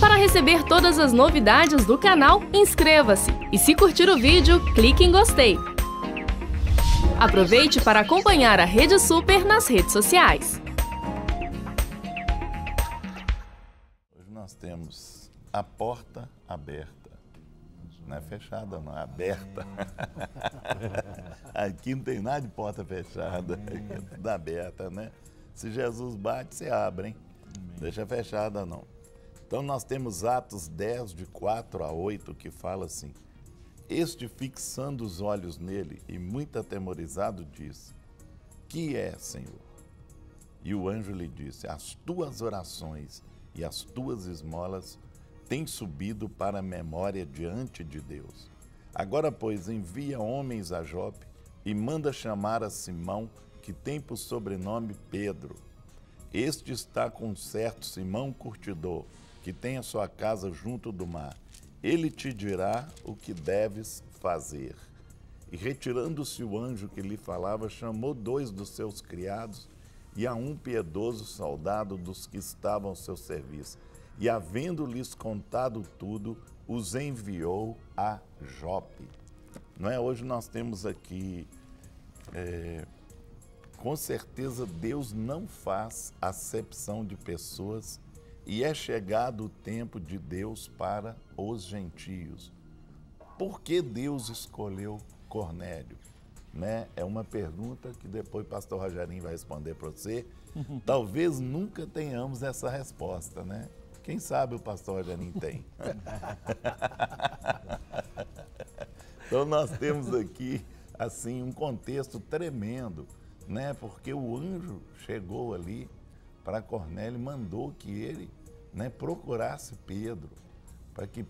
Para receber todas as novidades do canal, inscreva-se e se curtir o vídeo, clique em gostei. Aproveite para acompanhar a Rede Super nas redes sociais. Hoje nós temos a porta aberta. Não é fechada, não, é aberta. Aqui não tem nada de porta fechada, é tudo aberta, né? Se Jesus bate, você abre, hein? Deixa fechada, não. Então nós temos Atos 10, de 4 a 8, que fala assim: Este, fixando os olhos nele e muito atemorizado, disse: Que é, Senhor? E o anjo lhe disse: As tuas orações e as tuas esmolas têm subido para a memória diante de Deus. Agora, pois, envia homens a Jope e manda chamar a Simão, que tem por sobrenome Pedro. Este está com um certo Simão curtidor, que tem a sua casa junto do mar. Ele te dirá o que deves fazer. E retirando-se o anjo que lhe falava, chamou 2 dos seus criados e a um piedoso soldado dos que estavam ao seu serviço. E, havendo-lhes contado tudo, os enviou a Jope. Não é? Hoje nós temos aqui, com certeza, Deus não faz acepção de pessoas e é chegado o tempo de Deus para os gentios. Por que Deus escolheu Cornélio? Né? É uma pergunta que depois o pastor Rogerinho vai responder para você. Talvez nunca tenhamos essa resposta, né? Quem sabe o pastor Rogerinho tem. Então nós temos aqui assim um contexto tremendo, né? Porque o anjo chegou ali para Cornélio, mandou que ele, né, procurasse Pedro, para que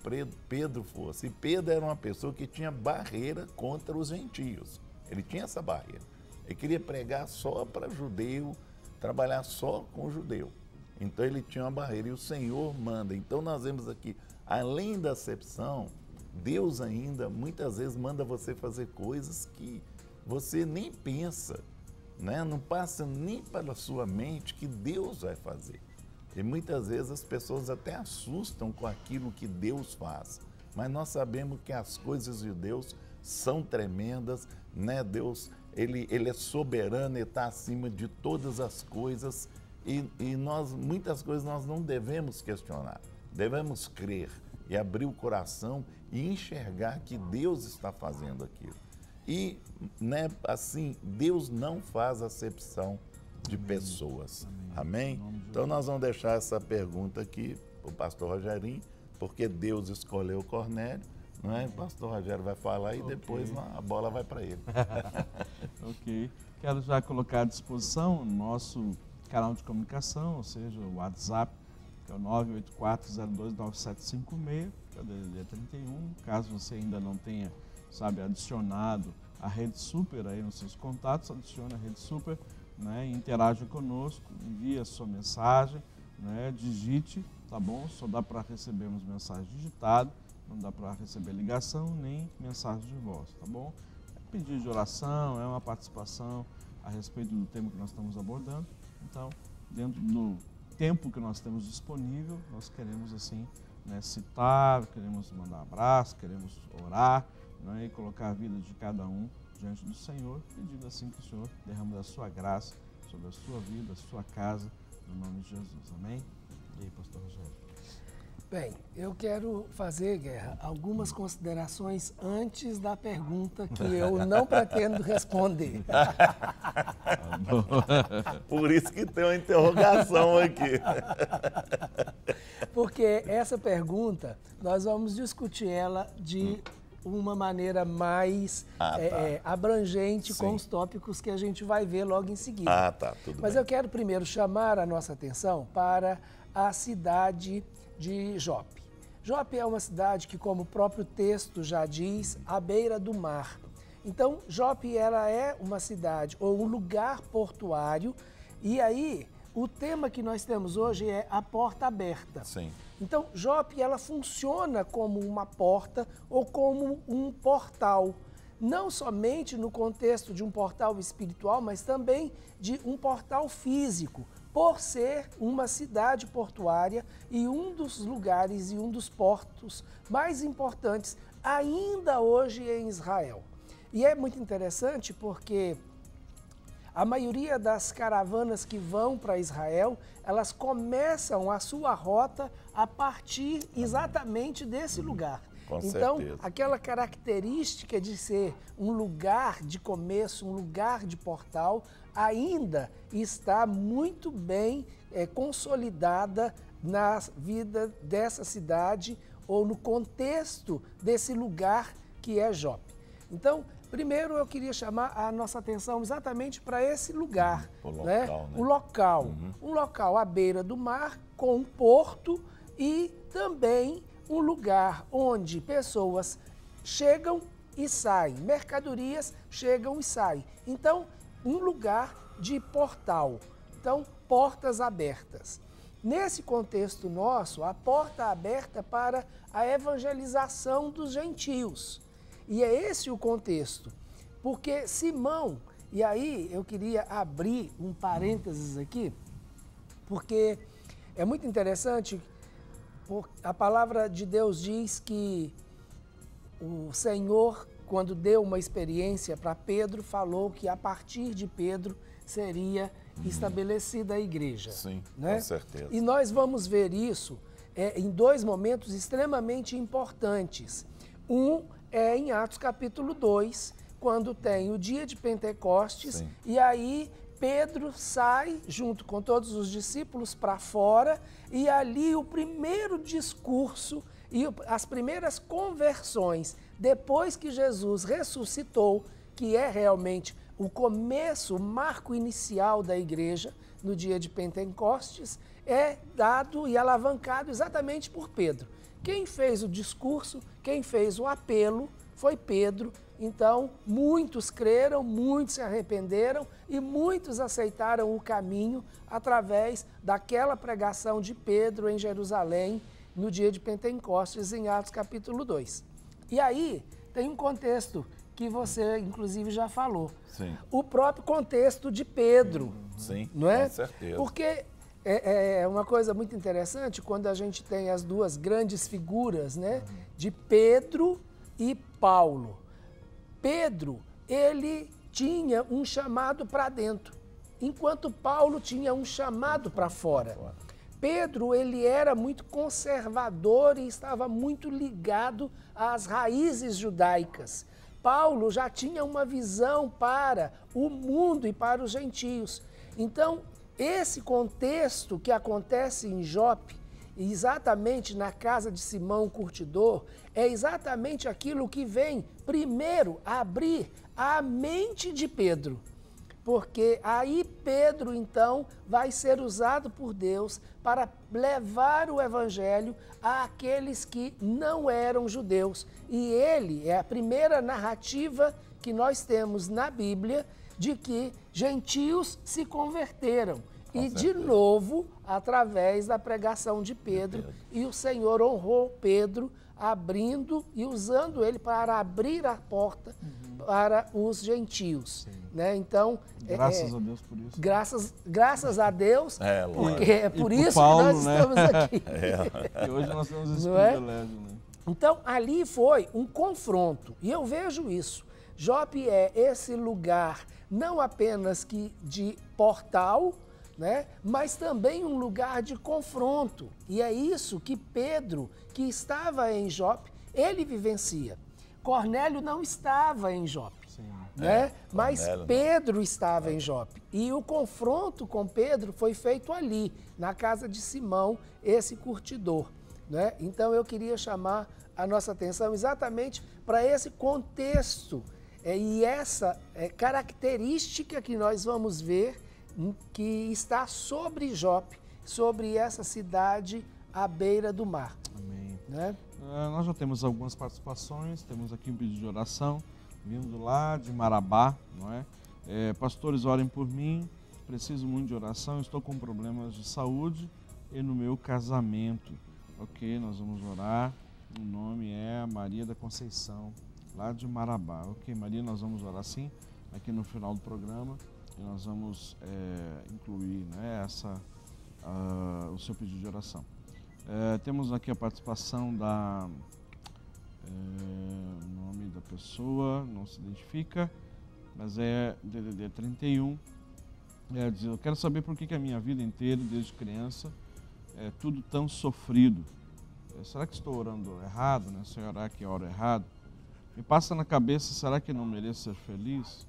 Pedro fosse. E Pedro era uma pessoa que tinha barreira contra os gentios. Ele tinha essa barreira. Ele queria pregar só para judeu, trabalhar só com judeu. Então ele tinha uma barreira e o Senhor manda. Então nós vemos aqui, além da acepção, Deus ainda muitas vezes manda você fazer coisas que você nem pensa, né? Não passa nem pela sua mente que Deus vai fazer. E muitas vezes as pessoas até assustam com aquilo que Deus faz. Mas nós sabemos que as coisas de Deus são tremendas, né? Deus, ele é soberano, ele está acima de todas as coisas. E nós, muitas coisas nós não devemos questionar, devemos crer e abrir o coração e enxergar que Deus está fazendo aquilo. E, né, assim, Deus não faz acepção de pessoas. Amém? Então nós vamos deixar essa pergunta aqui para o pastor Rogerinho, porque Deus escolheu Cornélio, não é? O pastor Rogério vai falar e depois a bola vai para ele. Ok. Quero já colocar à disposição o nosso canal de comunicação, ou seja, o WhatsApp, que é o 984029756, que é o DDD 31. Caso você ainda não tenha, adicionado a Rede Super aí nos seus contatos, adicione a Rede Super, né, interaja conosco, envie a sua mensagem, né, digite, tá bom? Só dá para recebermos mensagem digitada, não dá para receber ligação nem mensagem de voz, tá bom? É pedido de oração, é uma participação a respeito do tema que nós estamos abordando. Então, dentro do tempo que nós temos disponível, nós queremos assim, né, citar, queremos mandar um abraço, queremos orar, né, e colocar a vida de cada um diante do Senhor, pedindo assim que o Senhor derrame da sua graça sobre a sua vida, a sua casa, no nome de Jesus. Amém? E aí, pastor Rogério? Bem, eu quero fazer, Guerra, algumas considerações antes da pergunta que eu não pretendo responder. Por isso que tem uma interrogação aqui. Porque essa pergunta, nós vamos discutir ela de uma maneira mais abrangente, com os tópicos que a gente vai ver logo em seguida. Tudo Mas bem. eu quero primeiro chamar a nossa atenção para a cidade de Jope. Jope é uma cidade que, como o próprio texto já diz, à beira do mar. Então, Jope ela é uma cidade ou um lugar portuário, e aí o tema que nós temos hoje é a porta aberta. Sim. Então, Jope ela funciona como uma porta ou como um portal, não somente no contexto de um portal espiritual, mas também de um portal físico, por ser uma cidade portuária e um dos lugares e um dos portos mais importantes ainda hoje em Israel. E é muito interessante porque a maioria das caravanas que vão para Israel, elas começam a sua rota a partir exatamente desse lugar. Então, certeza. aquela característica de ser um lugar de começo, um lugar de portal, ainda está muito bem consolidada na vida dessa cidade ou no contexto desse lugar que é Jope. Então, primeiro eu queria chamar a nossa atenção exatamente para esse lugar, O local, né? né? O local, um local à beira do mar, com um porto e também um lugar onde pessoas chegam e saem, mercadorias chegam e saem. Então, um lugar de portal, então portas abertas. Nesse contexto nosso, a porta aberta para a evangelização dos gentios. E é esse o contexto, porque Simão, e aí eu queria abrir um parênteses aqui, porque é muito interessante, a palavra de Deus diz que o Senhor, quando deu uma experiência para Pedro, falou que a partir de Pedro seria estabelecida a igreja. Sim, né? com certeza. E nós vamos ver isso em dois momentos extremamente importantes. Um é em Atos capítulo 2, quando tem o dia de Pentecostes, Sim. e aí Pedro sai junto com todos os discípulos para fora, e ali o primeiro discurso e as primeiras conversões, depois que Jesus ressuscitou, que é realmente o começo, o marco inicial da igreja, no dia de Pentecostes, é dado e alavancado exatamente por Pedro. Quem fez o discurso, quem fez o apelo foi Pedro. Então, muitos creram, muitos se arrependeram e muitos aceitaram o caminho através daquela pregação de Pedro em Jerusalém, no dia de Pentecostes, em Atos capítulo 2. E aí, tem um contexto que você, inclusive, já falou. Sim. O próprio contexto de Pedro. Sim, não é? com certeza. Porque é uma coisa muito interessante quando a gente tem as duas grandes figuras, né? De Pedro e Paulo. Pedro, ele tinha um chamado para dentro, enquanto Paulo tinha um chamado para fora. Pedro, ele era muito conservador e estava muito ligado às raízes judaicas. Paulo já tinha uma visão para o mundo e para os gentios. Então, esse contexto que acontece em Jope, exatamente na casa de Simão Curtidor, é exatamente aquilo que vem primeiro abrir a mente de Pedro. Porque aí Pedro, então, vai ser usado por Deus para levar o evangelho àqueles que não eram judeus. E ele é a primeira narrativa que nós temos na Bíblia de que gentios se converteram. E de novo, através da pregação de Pedro, e o Senhor honrou Pedro, abrindo e usando ele para abrir a porta para os gentios. Né? Então, graças a Deus por isso. Graças a Deus, porque é por isso Paulo, que nós estamos aqui. E hoje nós temos esse Não é? privilégio. Né? Então, ali foi um confronto, e eu vejo isso. Jope é esse lugar não apenas de portal, né, mas também um lugar de confronto. E é isso que Pedro, que estava em Jope, ele vivencia. Cornélio não estava em Jope, né? Mas Pedro estava em Jope. E o confronto com Pedro foi feito ali, na casa de Simão, esse curtidor. Né? Então eu queria chamar a nossa atenção exatamente para esse contexto e essa característica que nós vamos ver que está sobre Jope, sobre essa cidade à beira do mar. Amém. Né? Nós já temos algumas participações, temos aqui um pedido de oração, vindo lá de Marabá, não é? Pastores, orem por mim, preciso muito de oração, estou com problemas de saúde e no meu casamento. Ok, nós vamos orar, o nome é Maria da Conceição, lá de Marabá. Ok, Maria, nós vamos orar sim, aqui no final do programa. que nós vamos incluir, né, o seu pedido de oração. Temos aqui a participação da... nome da pessoa não se identifica, mas é DDD 31. Diz: eu quero saber por que a minha vida inteira, desde criança, é tudo tão sofrido. Será que estou orando errado, né? Se eu orar aqui, oro errado. Me passa na cabeça, será que não mereço ser feliz?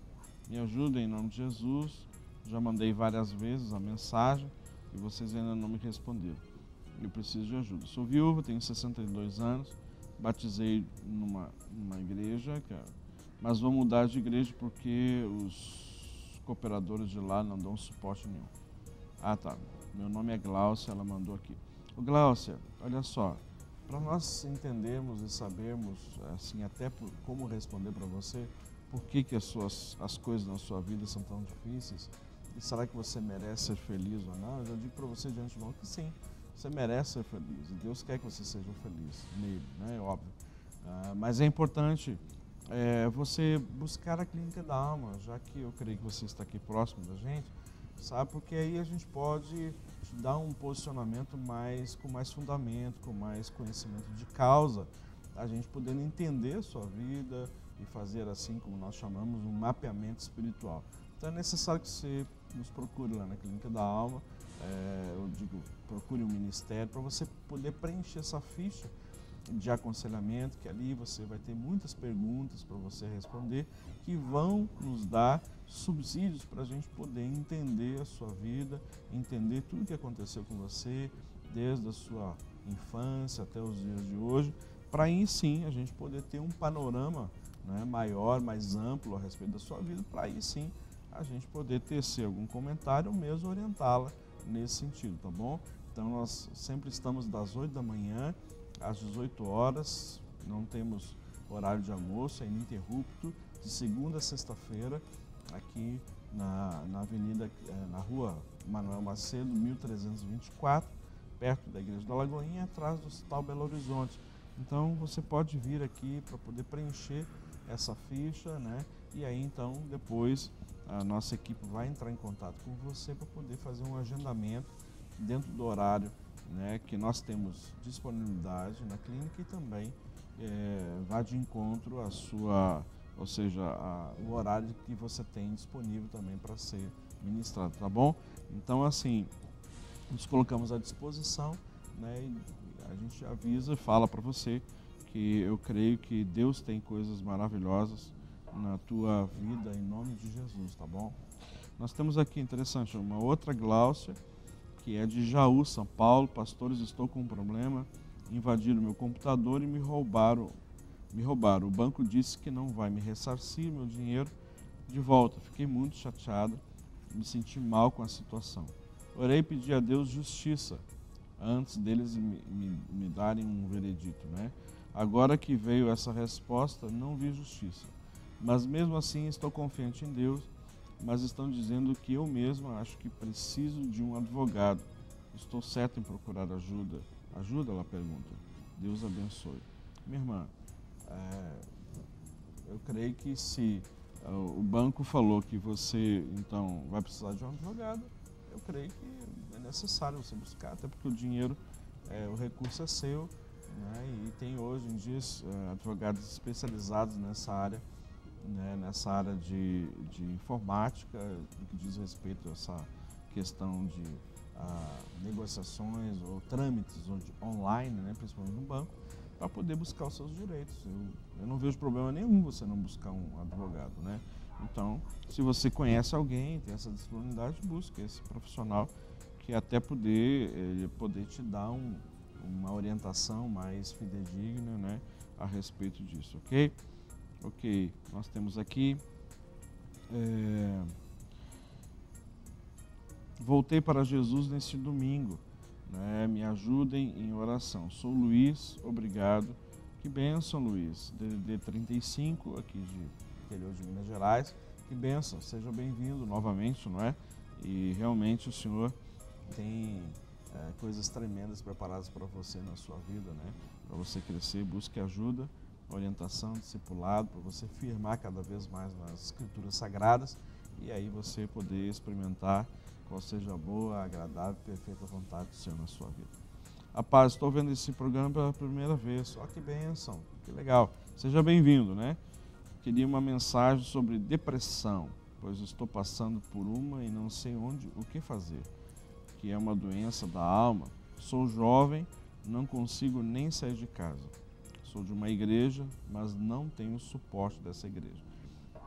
Me ajuda em nome de Jesus. Já mandei várias vezes a mensagem e vocês ainda não me responderam. Eu preciso de ajuda. Sou viúva, tenho 62 anos, batizei numa igreja, mas vou mudar de igreja porque os cooperadores de lá não dão suporte nenhum. Ah, tá. Meu nome é Gláucia, ela mandou aqui. Ô Gláucia, olha só, para nós entendermos e sabermos, assim, até como responder para você, por que as coisas na sua vida são tão difíceis, e será que você merece ser feliz ou não, eu já digo para você de antemão que sim, você merece ser feliz, e Deus quer que você seja feliz nele, né, óbvio. Mas é importante você buscar a Clínica da Alma, já que eu creio que você está aqui próximo da gente, sabe? Porque aí a gente pode te dar um posicionamento com mais fundamento, com mais conhecimento de causa, a gente podendo entender a sua vida e fazer, assim como nós chamamos, um mapeamento espiritual. Então é necessário que você nos procure lá na Clínica da Alma, eu digo, procure um ministério para você poder preencher essa ficha de aconselhamento, que ali você vai ter muitas perguntas para você responder, que vão nos dar subsídios para a gente poder entender a sua vida, entender tudo o que aconteceu com você, desde a sua infância até os dias de hoje, para aí sim a gente poder ter um panorama, né, maior, mais amplo a respeito da sua vida, para aí sim a gente poder tecer algum comentário ou mesmo orientá-la nesse sentido, tá bom? Então nós sempre estamos das 8 da manhã às 18 horas, não temos horário de almoço, é ininterrupto, de segunda a sexta-feira, aqui na avenida, na rua Manuel Macedo, 1324, perto da Igreja da Lagoinha, atrás do Hospital Belo Horizonte. Então você pode vir aqui para poder preencher essa ficha, né? E aí então depois a nossa equipe vai entrar em contato com você para poder fazer um agendamento dentro do horário, né, que nós temos disponibilidade na clínica e também vá de encontro à sua, ou seja, o horário que você tem disponível também para ser ministrado, tá bom? Então assim, nos colocamos à disposição, né, e a gente avisa e fala para você que eu creio que Deus tem coisas maravilhosas na tua vida em nome de Jesus, tá bom? Nós temos aqui, interessante, uma outra Gláucia, que é de Jaú, São Paulo. Pastores, estou com um problema, invadiram meu computador e me roubaram. O banco disse que não vai me ressarcir meu dinheiro de volta. Fiquei muito chateado, me senti mal com a situação. Orei e pedi a Deus justiça, antes deles me darem um veredito, né? Agora que veio essa resposta, não vi justiça. Mas mesmo assim estou confiante em Deus, mas estão dizendo que eu mesma acho que preciso de um advogado. Estou certo em procurar ajuda? Ajuda, ela pergunta. Deus abençoe. Minha irmã, eu creio que se o banco falou que você, então, vai precisar de um advogado, eu creio que é necessário você buscar, até porque o dinheiro, o recurso é seu, né? E tem hoje em dia advogados especializados nessa área, né, nessa área de informática, no que diz respeito a essa questão de negociações ou trâmites online, né, principalmente no banco, para poder buscar os seus direitos. Eu não vejo problema nenhum você não buscar um advogado, né? Então, se você conhece alguém, tem essa disponibilidade, busque esse profissional que até poder te dar uma orientação mais fidedigna, né, a respeito disso, ok? Ok, nós temos aqui, voltei para Jesus neste domingo, né? Me ajudem em oração. Sou Luiz, obrigado. Que bênção, Luiz, DDD 35, aqui de interior de Minas Gerais. Que bênção, seja bem-vindo novamente, não é? E realmente o Senhor tem coisas tremendas preparadas para você na sua vida, né? Para você crescer, busque ajuda, orientação, discipulado, para você firmar cada vez mais nas Escrituras Sagradas e aí você poder experimentar qual seja a boa, agradável e perfeita vontade do Senhor na sua vida. Rapaz, estou vendo esse programa pela primeira vez, ó que bênção, que legal. Seja bem-vindo, né? Queria uma mensagem sobre depressão, pois estou passando por uma e não sei o que fazer, que é uma doença da alma. Sou jovem, não consigo nem sair de casa. Sou de uma igreja, mas não tenho suporte dessa igreja.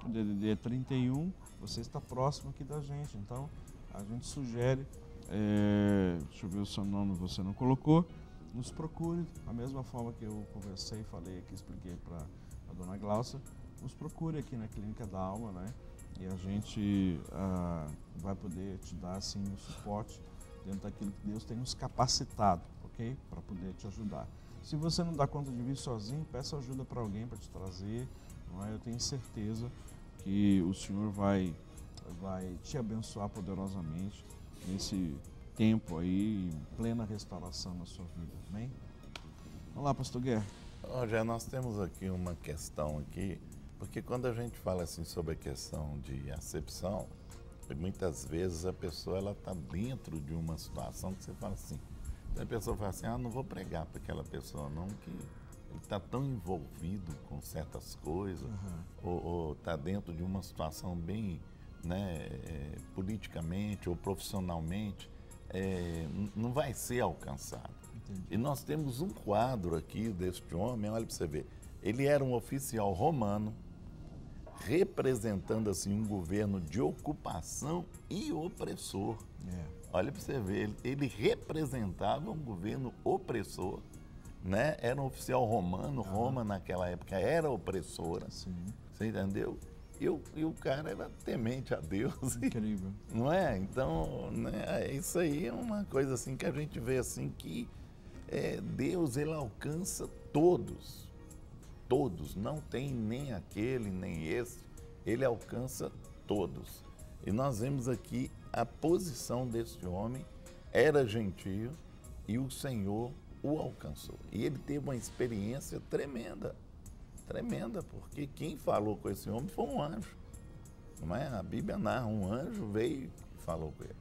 O DDD é 31, você está próximo aqui da gente, então a gente sugere, deixa eu ver o seu nome, você não colocou, nos procure, da mesma forma que eu conversei, falei aqui, expliquei para a dona Glaucia, nos procure aqui na Clínica da Alma, né? E a gente vai poder te dar assim um suporte dentro daquilo que Deus tem nos capacitado, ok? Para poder te ajudar. Se você não dá conta de vir sozinho, peça ajuda para alguém para te trazer, não é? Eu tenho certeza que o Senhor vai te abençoar poderosamente nesse tempo aí, em plena restauração na sua vida, amém? Vamos lá, pastor Guerra. Já nós temos aqui uma questão aqui, porque quando a gente fala assim sobre a questão de acepção, muitas vezes a pessoa ela está dentro de uma situação que você fala assim, a pessoa fala assim, não vou pregar para aquela pessoa não, que ele está tão envolvido com certas coisas, ou está dentro de uma situação bem, né, politicamente ou profissionalmente, não vai ser alcançado. Entendi. E nós temos um quadro aqui deste homem, olha para você ver, ele era um oficial romano, representando assim um governo de ocupação e opressor. Olha para você ver, ele representava um governo opressor, né? Era um oficial romano, Roma naquela época era opressora, sim. Você entendeu? E o cara era temente a Deus. Incrível. Não é? Então, né, isso aí é uma coisa assim que a gente vê assim que Deus, ele alcança todos. Todos, não tem nem aquele, nem esse, ele alcança todos. E nós vemos aqui a posição desse homem, era gentio e o Senhor o alcançou. E ele teve uma experiência tremenda, tremenda, porque quem falou com esse homem foi um anjo. Não é? A Bíblia narra, um anjo veio e falou com ele.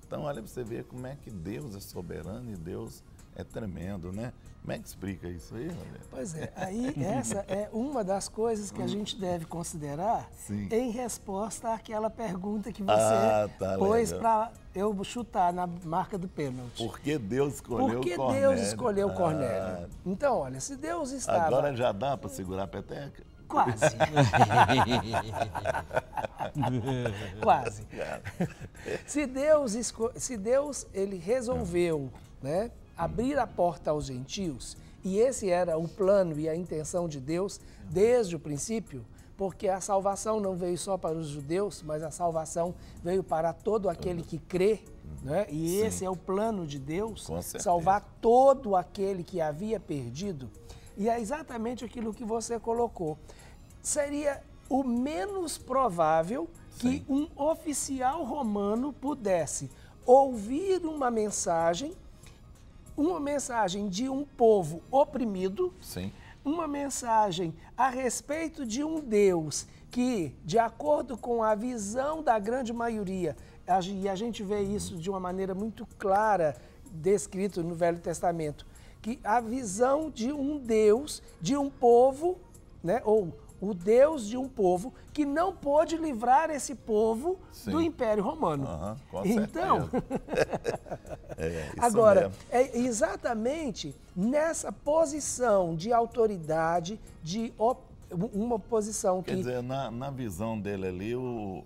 Então olha para você ver como é que Deus é soberano e Deus é tremendo, né? Como é que explica isso aí, Roberto? Pois é, aí essa é uma das coisas que a gente deve considerar. Sim. Em resposta àquela pergunta que você pôs para eu chutar na marca do pênalti. Por que Deus escolheu Cornélio? Por que Deus escolheu Cornélio? Então, olha, se Deus estava... Agora já dá para segurar a peteca? Quase. Quase. Se Deus ele resolveu, né, abrir a porta aos gentios, e esse era o plano e a intenção de Deus desde o princípio, porque a salvação não veio só para os judeus, mas a salvação veio para todo aquele que crê, né? E sim, esse é o plano de Deus, salvar todo aquele que havia perdido. E é exatamente aquilo que você colocou. Seria o menos provável que um oficial romano pudesse ouvir uma mensagem de um povo oprimido, sim, uma mensagem a respeito de um Deus que, de acordo com a visão da grande maioria, e a gente vê isso de uma maneira muito clara, descrito no Velho Testamento, que a visão de um Deus, de um povo, né, ou o Deus de um povo que não pôde livrar esse povo, sim, do Império Romano. Com então, agora, é exatamente nessa posição de autoridade, de uma posição que... Quer dizer, na visão dele ali, o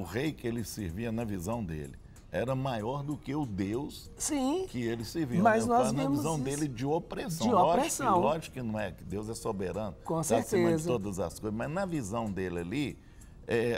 rei que ele servia, na visão dele, era maior do que o Deus, sim, que ele servia. Mas nós na vimos visão dele de opressão. De opressão. Lógico que não é, que Deus é soberano, com está certeza, acima de todas as coisas, mas na visão dele ali,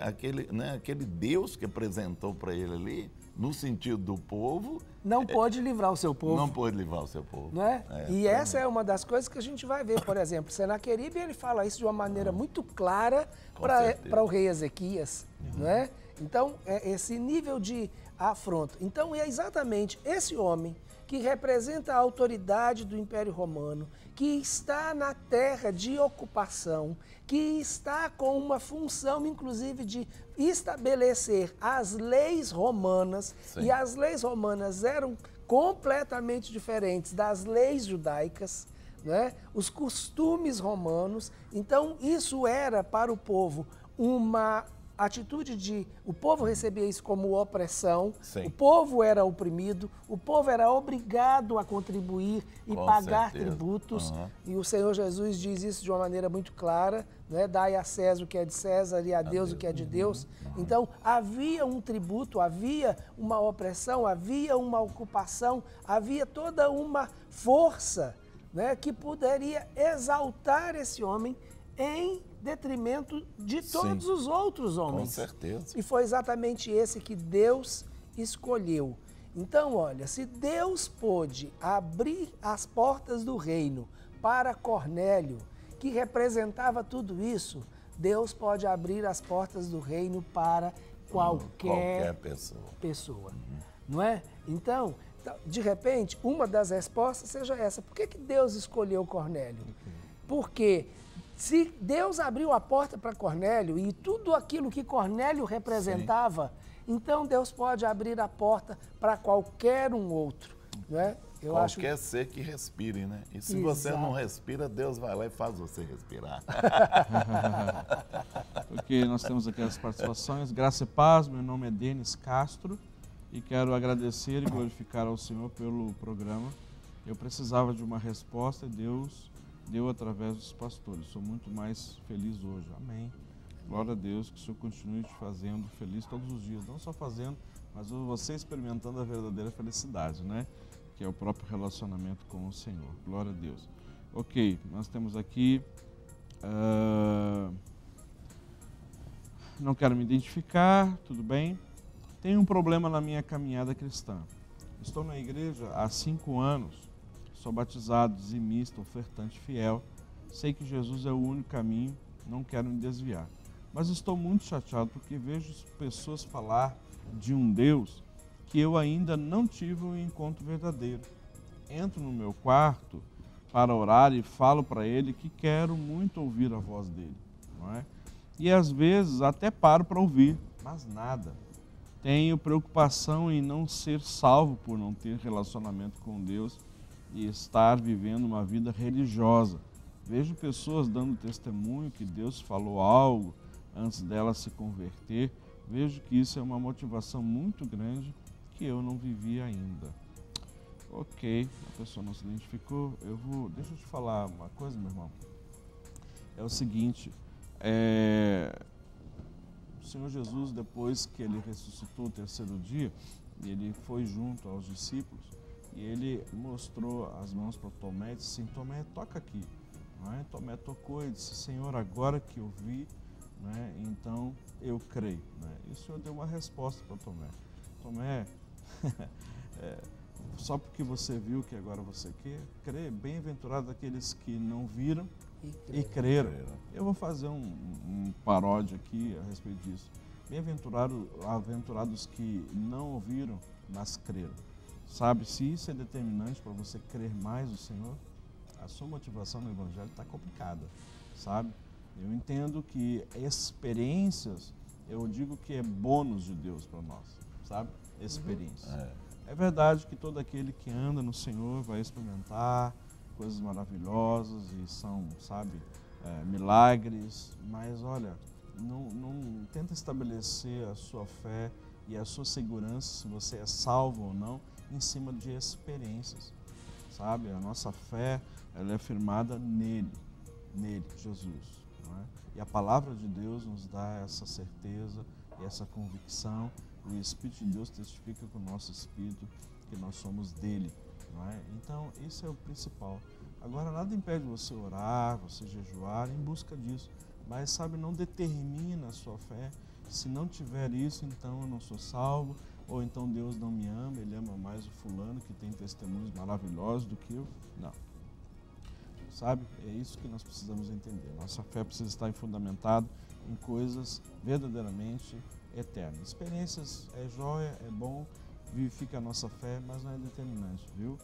aquele Deus que apresentou para ele ali, no sentido do povo... Não pôde livrar o seu povo. Não pôde livrar o seu povo. Não é? E essa é uma das coisas que a gente vai ver, por exemplo, Senaqueribe, ele fala isso de uma maneira muito clara para o rei Ezequias, não é? Então, esse nível de afronto. Então, é exatamente esse homem que representa a autoridade do Império Romano, que está na terra de ocupação, que está com uma função, inclusive, de estabelecer as leis romanas, Sim. e as leis romanas eram completamente diferentes das leis judaicas, né? Os costumes romanos. Então, isso era para o povo uma atitude de... O povo recebia isso como opressão, Sim. o povo era oprimido, o povo era obrigado a contribuir e Com pagar certeza. tributos. Uhum. E o Senhor Jesus diz isso de uma maneira muito clara, né? Dai a César o que é de César e a Deus o que é de Deus. Então, havia um tributo, havia uma opressão, havia uma ocupação, havia toda uma força, né, que poderia exaltar esse homem em detrimento de todos Sim. os outros homens. Com certeza. E foi exatamente esse que Deus escolheu. Então, olha, se Deus pôde abrir as portas do reino para Cornélio, que representava tudo isso, Deus pode abrir as portas do reino para qualquer pessoa. Não é? Então, de repente, uma das respostas seja essa. Por que Deus escolheu Cornélio? Porque se Deus abriu a porta para Cornélio e tudo aquilo que Cornélio representava, então Deus pode abrir a porta para qualquer um outro, não é? Qualquer ser que respire, né? E se você não respira, Deus vai lá e faz você respirar. Ok, nós temos aqui as participações. Graça e paz, meu nome é Denis Castro e quero agradecer e glorificar ao Senhor pelo programa. Eu precisava de uma resposta e Deus deu através dos pastores. Sou muito mais feliz hoje. Amém. Glória a Deus, que o Senhor continue te fazendo feliz todos os dias. Não só fazendo, mas você experimentando a verdadeira felicidade, né? Que é o próprio relacionamento com o Senhor. Glória a Deus. Ok, nós temos aqui... Não quero me identificar, tudo bem. Tenho um problema na minha caminhada cristã. Estou na igreja há 5 anos. Sou batizado, dizimista, ofertante fiel. Sei que Jesus é o único caminho, não quero me desviar. Mas estou muito chateado porque vejo pessoas falar de um Deus que eu ainda não tive um encontro verdadeiro. Entro no meu quarto para orar e falo para ele que quero muito ouvir a voz dele, não é? E às vezes até paro para ouvir, mas nada. Tenho preocupação em não ser salvo por não ter relacionamento com Deus e estar vivendo uma vida religiosa. Vejo pessoas dando testemunho que Deus falou algo antes dela se converter. Vejo que isso é uma motivação muito grande que eu não vivi ainda. Ok, a pessoa não se identificou. Deixa eu te falar uma coisa, meu irmão. É o seguinte, o Senhor Jesus, depois que ele ressuscitou o 3º dia, ele foi junto aos discípulos e ele mostrou as mãos para Tomé e disse assim: Tomé, toca aqui. Não é? Tomé tocou e disse: Senhor, agora que eu vi, né, então eu creio. Né? E o Senhor deu uma resposta para Tomé. Tomé, só porque você viu que agora você quer, crê, bem-aventurado aqueles que não viram e creram. Eu vou fazer um paródia aqui a respeito disso. Bem-aventurados que não ouviram, mas creram. Sabe, se isso é determinante para você crer mais no Senhor, a sua motivação no Evangelho está complicada, sabe? Eu entendo que experiências, eu digo que é bônus de Deus para nós, sabe? Experiência. É verdade que todo aquele que anda no Senhor vai experimentar coisas maravilhosas e são, sabe, milagres, mas olha, não tenta estabelecer a sua fé e a sua segurança, se você é salvo ou não, em cima de experiências, sabe? A nossa fé, ela é firmada nele, Jesus, não é? E a palavra de Deus nos dá essa certeza e essa convicção. O Espírito de Deus testifica com o nosso Espírito que nós somos dele, não é? Então, isso é o principal. Agora, nada impede você orar, você jejuar em busca disso, mas, sabe, não determina a sua fé. Se não tiver isso, então eu não sou salvo, ou então Deus não me ama, Ele ama mais o fulano que tem testemunhos maravilhosos do que eu. Não. Sabe? É isso que nós precisamos entender. Nossa fé precisa estar fundamentada em coisas verdadeiramente eternas. Experiências é joia, é bom, vivifica a nossa fé, mas não é determinante, viu?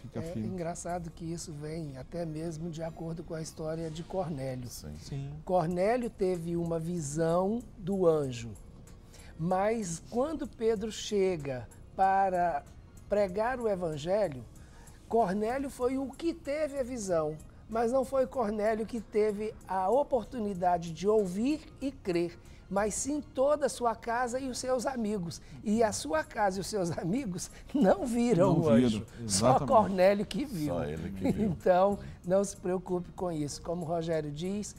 Fica É firme. engraçado que isso vem até mesmo de acordo com a história de Cornélio. Sim. Cornélio teve uma visão do anjo, mas quando Pedro chega para pregar o evangelho, Cornélio foi o que teve a visão, mas não foi Cornélio que teve a oportunidade de ouvir e crer, mas sim toda a sua casa e os seus amigos. E a sua casa e os seus amigos não viram Não o anjo, viram, só exatamente. Cornélio que viu. Só ele que viu. Então, não se preocupe com isso. Como o Rogério diz,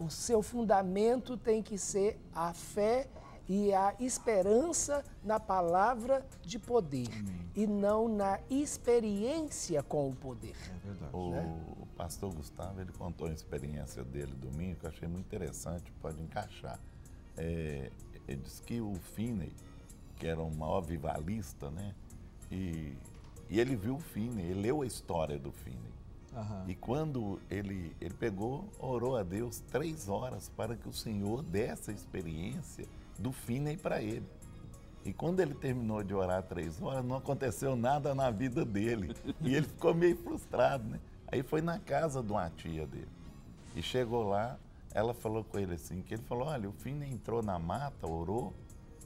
o seu fundamento tem que ser a fé e a esperança na palavra de poder. Amém. E não na experiência com o poder. É verdade. O pastor Gustavo, ele contou a experiência dele domingo, que eu achei muito interessante, pode encaixar. Ele disse que o Finney, que era um maior vivalista, né? E ele viu o Finney, ele leu a história do Finney. Aham. E quando ele pegou, orou a Deus 3 horas para que o Senhor desse a experiência do Finney para ele. E quando ele terminou de orar 3 horas, não aconteceu nada na vida dele. E ele ficou meio frustrado, né? Aí foi na casa de uma tia dele. E chegou lá, ela falou com ele assim, que ele falou, olha, o Finney entrou na mata, orou,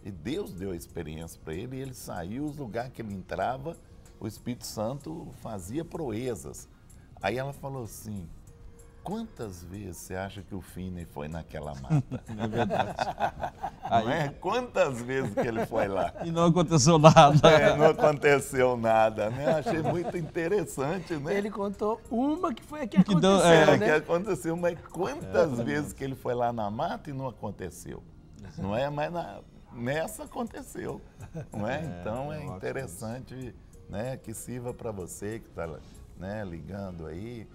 e Deus deu a experiência para ele, e ele saiu, os lugares que ele entrava, o Espírito Santo fazia proezas. Aí ela falou assim, quantas vezes você acha que o Finney foi naquela mata? É verdade. Não é? Quantas vezes que ele foi lá? E não aconteceu nada. Não aconteceu nada, né? Achei muito interessante, né? Ele contou uma que foi a que Que deu- aconteceu, Que né? aconteceu, mas quantas vezes que ele foi lá na mata e não aconteceu? Não é? Mas nessa aconteceu, não é? Então é ótimo interessante, né, que sirva para você que está, né, ligando aí.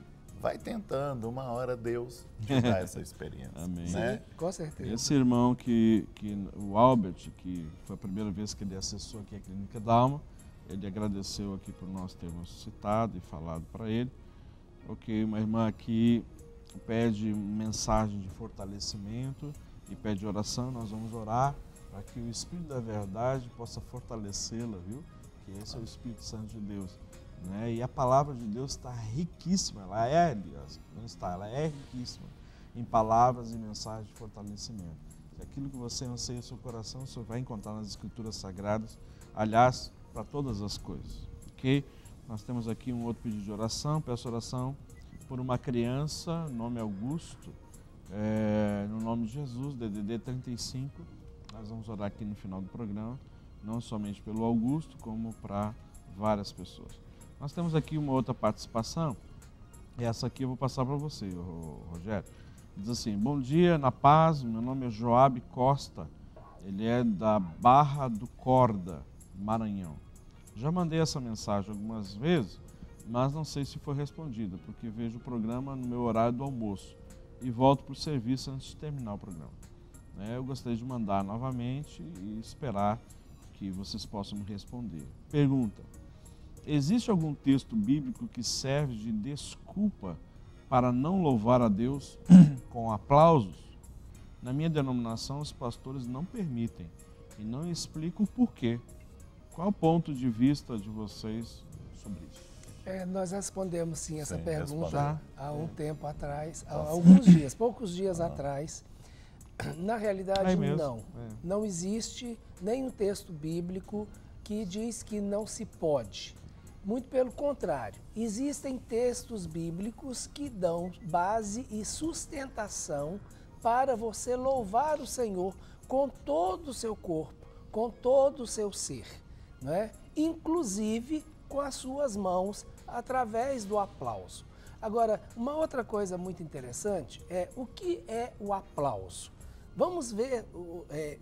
Vai tentando, uma hora Deus te dá essa experiência. Amém. Né? Com certeza. Esse irmão o Albert, que foi a primeira vez que ele acessou aqui a Clínica Dalma, ele agradeceu aqui por nós termos citado e falado para ele. Ok, uma irmã aqui pede mensagem de fortalecimento e pede oração, nós vamos orar para que o Espírito da Verdade possa fortalecê-la, viu? Que esse é o Espírito Santo de Deus. Né? E a palavra de Deus está riquíssima, ela é, aliás, não está, ela é riquíssima em palavras e mensagens de fortalecimento. Aquilo que você anseia no seu coração, você vai encontrar nas Escrituras Sagradas, aliás, para todas as coisas. Ok? Nós temos aqui um outro pedido de oração, peço oração por uma criança, nome Augusto, no nome de Jesus, DDD 35. Nós vamos orar aqui no final do programa, não somente pelo Augusto, como para várias pessoas. Nós temos aqui uma outra participação, e essa aqui eu vou passar para você, Rogério. Diz assim, bom dia, na paz, meu nome é Joab Costa, ele é da Barra do Corda, Maranhão. Já mandei essa mensagem algumas vezes, mas não sei se foi respondida, porque vejo o programa no meu horário do almoço e volto para o serviço antes de terminar o programa. Eu gostaria de mandar novamente e esperar que vocês possam me responder. Pergunta. Existe algum texto bíblico que serve de desculpa para não louvar a Deus com aplausos? Na minha denominação, os pastores não permitem e não explicam o porquê. Qual o ponto de vista de vocês sobre isso? Nós respondemos sim essa Sim, pergunta respondemos. há um tempo atrás, há alguns dias, poucos dias atrás. Na realidade, Aí mesmo, não. Não existe nenhum texto bíblico que diz que não se pode. Muito pelo contrário, existem textos bíblicos que dão base e sustentação para você louvar o Senhor com todo o seu corpo, com todo o seu ser, não é? Inclusive com as suas mãos, através do aplauso. Agora, uma outra coisa muito interessante é o que é o aplauso. Vamos ver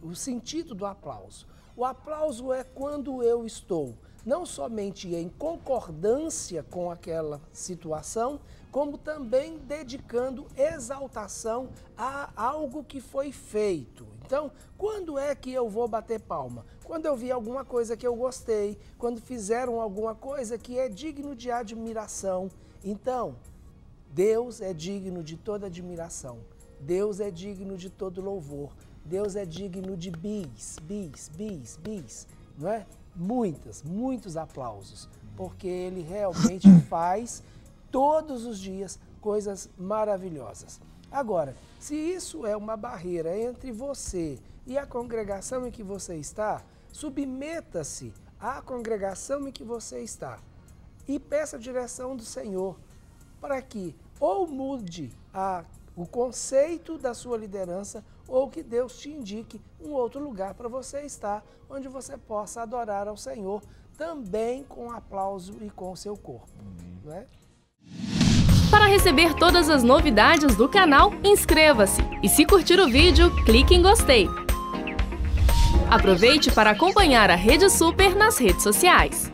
o sentido do aplauso. O aplauso é quando eu estou não somente em concordância com aquela situação, como também dedicando exaltação a algo que foi feito. Então, quando é que eu vou bater palma? Quando eu vi alguma coisa que eu gostei, quando fizeram alguma coisa que é digno de admiração. Então, Deus é digno de toda admiração. Deus é digno de todo louvor. Deus é digno de bis, não é? muitos aplausos, porque ele realmente faz todos os dias coisas maravilhosas. Agora, se isso é uma barreira entre você e a congregação em que você está, submeta-se à congregação em que você está e peça a direção do Senhor para que ou mude o conceito da sua liderança ou que Deus te indique um outro lugar para você estar, onde você possa adorar ao Senhor também com aplauso e com o seu corpo. Não é? Para receber todas as novidades do canal, inscreva-se e se curtir o vídeo, clique em gostei. Aproveite para acompanhar a Rede Super nas redes sociais.